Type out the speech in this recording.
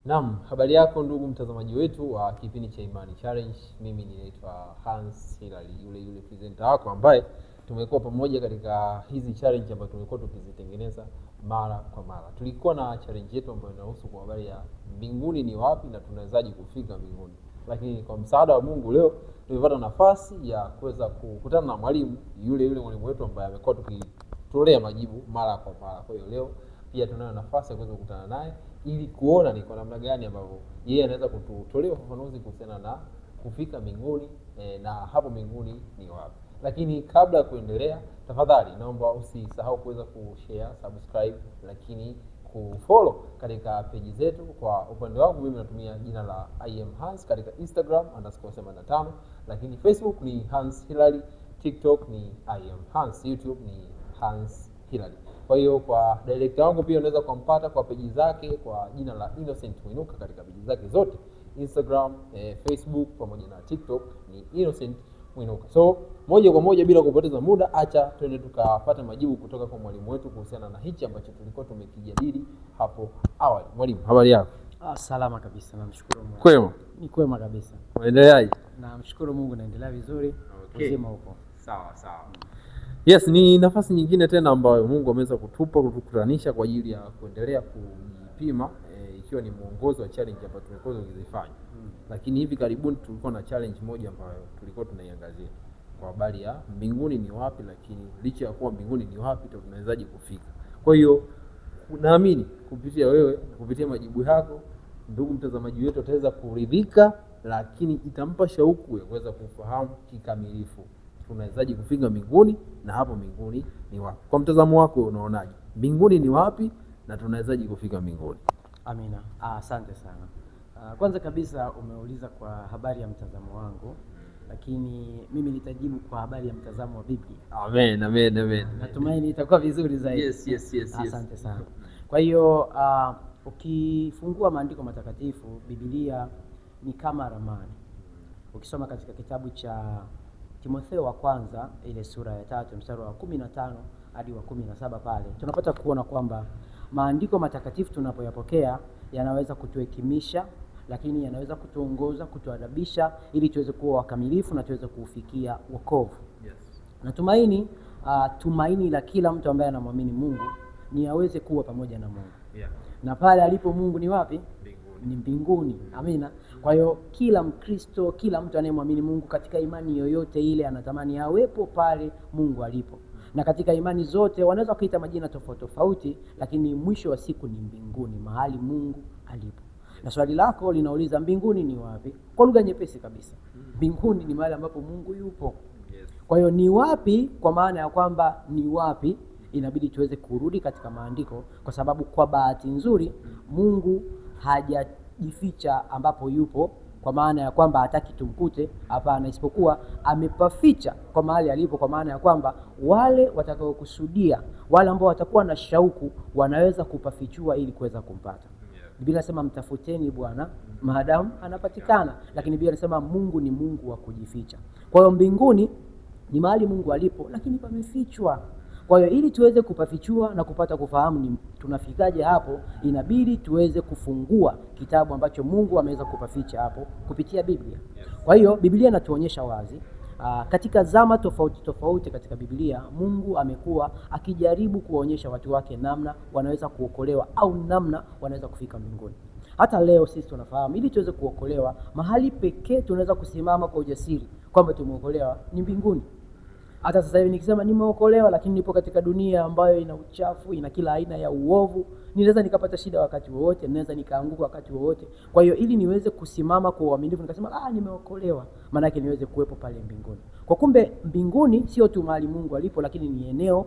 Naam, habari yako ndugu mtazamaji wetu wa kipindi cha Imani Challenge. Mimi ninaitwa Hans Hilary, yule presenter wako ambaye tumekuwa pamoja katika hizi challenge ambazo tumekuwa tukizitengeneza mara kwa mara. Tulikuwa na challenge yetu ambayo inahusu kwa habari ya mbinguni ni wapi na tunawezaje kufika mbinguni. Lakini kwa msaada wa Mungu leo tumepata nafasi ya kuweza kukutana na mwalimu yule mwalimu wetu ambaye amekuwa tukitolea majibu mara kwa mara. Kwa hiyo leo pia tunayo nafasi ya kuweza kukutana naye ili kuona ni kwa namna gani ambavyo yeye anaweza kutolea ufafanuzi kuhusiana na kufika mbinguni na hapo mbinguni ni wapi. Lakini kabla ya kuendelea, tafadhali naomba usisahau kuweza kushare, subscribe, lakini kufollow katika page zetu. Kwa upande wangu mimi natumia jina la I am Hans katika Instagram _85, lakini Facebook ni Hans Hilary, TikTok ni I am Hans, YouTube ni Hans Hilary. Kwa hiyo kwa director wangu pia unaweza kumpata kwa page zake kwa jina la Innocent Mwinuka katika page zake zote, Instagram, Facebook pamoja na TikTok ni Innocent Mwinuka. So moja kwa moja bila kupoteza muda, acha twende tukapata majibu kutoka kwa mwalimu wetu kuhusiana na hichi ambacho tulikuwa tumekijadili hapo awali. Mwalimu, habari yako? Salama kabisa, namshukuru Mungu. Kwema? Ni kwema kabisa. Unaendeleaje? Namshukuru Mungu, naendelea vizuri. Okay. Uzima upo. Sawa. Yes, ni nafasi nyingine tena ambayo Mungu ameweza kutukutanisha kwa ajili ya kuendelea kujipima ikiwa ni mwongozo wa challenge ambayo tumekuwa tukizifanya. Lakini hivi karibuni tulikuwa na challenge moja ambayo tulikuwa tunaiangazia kwa habari ya mbinguni ni wapi, lakini licha ya kuwa mbinguni ni wapi tunawezaje kufika. Kwa hiyo naamini kupitia wewe, kupitia majibu yako, ndugu mtazamaji wetu ataweza kuridhika, lakini itampa shauku ya kuweza kufahamu kikamilifu tunawezaje kufika mbinguni na hapo mbinguni ni wapi. Kwa mtazamo wako unaonaje? Mbinguni ni wapi na tunawezaje kufika mbinguni? Amina. Asante sana. Kwanza kabisa umeuliza kwa habari ya mtazamo wangu, lakini mimi nitajibu kwa habari ya mtazamo wa Biblia. Amen. Natumaini itakuwa vizuri zaidi. Yes. Asante sana. Kwa hiyo ukifungua maandiko matakatifu, Biblia ni kama ramani. Ukisoma katika kitabu cha Timotheo wa kwanza ile sura ya 3 mstari wa 15 hadi wa 17 pale tunapata kuona kwamba maandiko matakatifu tunapoyapokea yanaweza kutuhekimisha, lakini yanaweza kutuongoza, kutuadabisha ili tuweze kuwa wakamilifu na tuweze kufikia wokovu. Yes. Natumaini tumaini la kila mtu ambaye anamwamini Mungu ni aweze kuwa pamoja na Mungu. Yeah. Na pale alipo Mungu ni wapi? Mbinguni. Ni mbinguni. Amina. Kwa hiyo kila Mkristo, kila mtu anayemwamini Mungu katika imani yoyote ile anatamani awepo pale Mungu alipo. Na katika imani zote wanaweza kuita majina tofauti, lakini mwisho wa siku ni mbinguni, mahali Mungu alipo. Na swali lako linauliza mbinguni ni wapi? Kwa lugha nyepesi kabisa, mbinguni ni mahali ambapo Mungu yupo. Kwa hiyo ni wapi, kwa maana ya kwamba ni wapi, inabidi tuweze kurudi katika maandiko, kwa sababu kwa bahati nzuri Mungu hajajificha ambapo yupo, kwa maana ya kwamba hataki tumkute. Hapana, isipokuwa amepaficha kwa mahali alipo, kwa maana ya kwamba wale watakaokusudia, wale ambao watakuwa na shauku, wanaweza kupafichua ili kuweza kumpata. Biblia inasema mtafuteni Bwana maadamu anapatikana, lakini Biblia inasema Mungu ni Mungu wa kujificha. Kwa hiyo mbinguni ni mahali Mungu alipo, lakini pamefichwa. Kwa hiyo ili tuweze kupafichua na kupata kufahamu ni tunafikaje hapo, inabidi tuweze kufungua kitabu ambacho Mungu ameweza kupaficha hapo kupitia Biblia. Kwa hiyo Biblia inatuonyesha wazi katika zama tofauti katika Biblia Mungu amekuwa akijaribu kuwaonyesha watu wake namna wanaweza kuokolewa au namna wanaweza kufika mbinguni. Hata leo sisi tunafahamu ili tuweze kuokolewa, mahali pekee tunaweza kusimama kwa ujasiri kwamba tumeokolewa ni mbinguni. Hata sasa hivi nikisema nimeokolewa lakini nipo katika dunia ambayo ina uchafu, ina kila aina ya uovu, ninaweza nikapata shida wakati wowote, ninaweza nikaanguka wakati wowote. Kwa hiyo ili niweze kusimama kwa uaminifu nikasema nimeokolewa, maana yake niweze kuwepo pale mbinguni. Kwa kumbe mbinguni sio tu mahali Mungu alipo, lakini ni eneo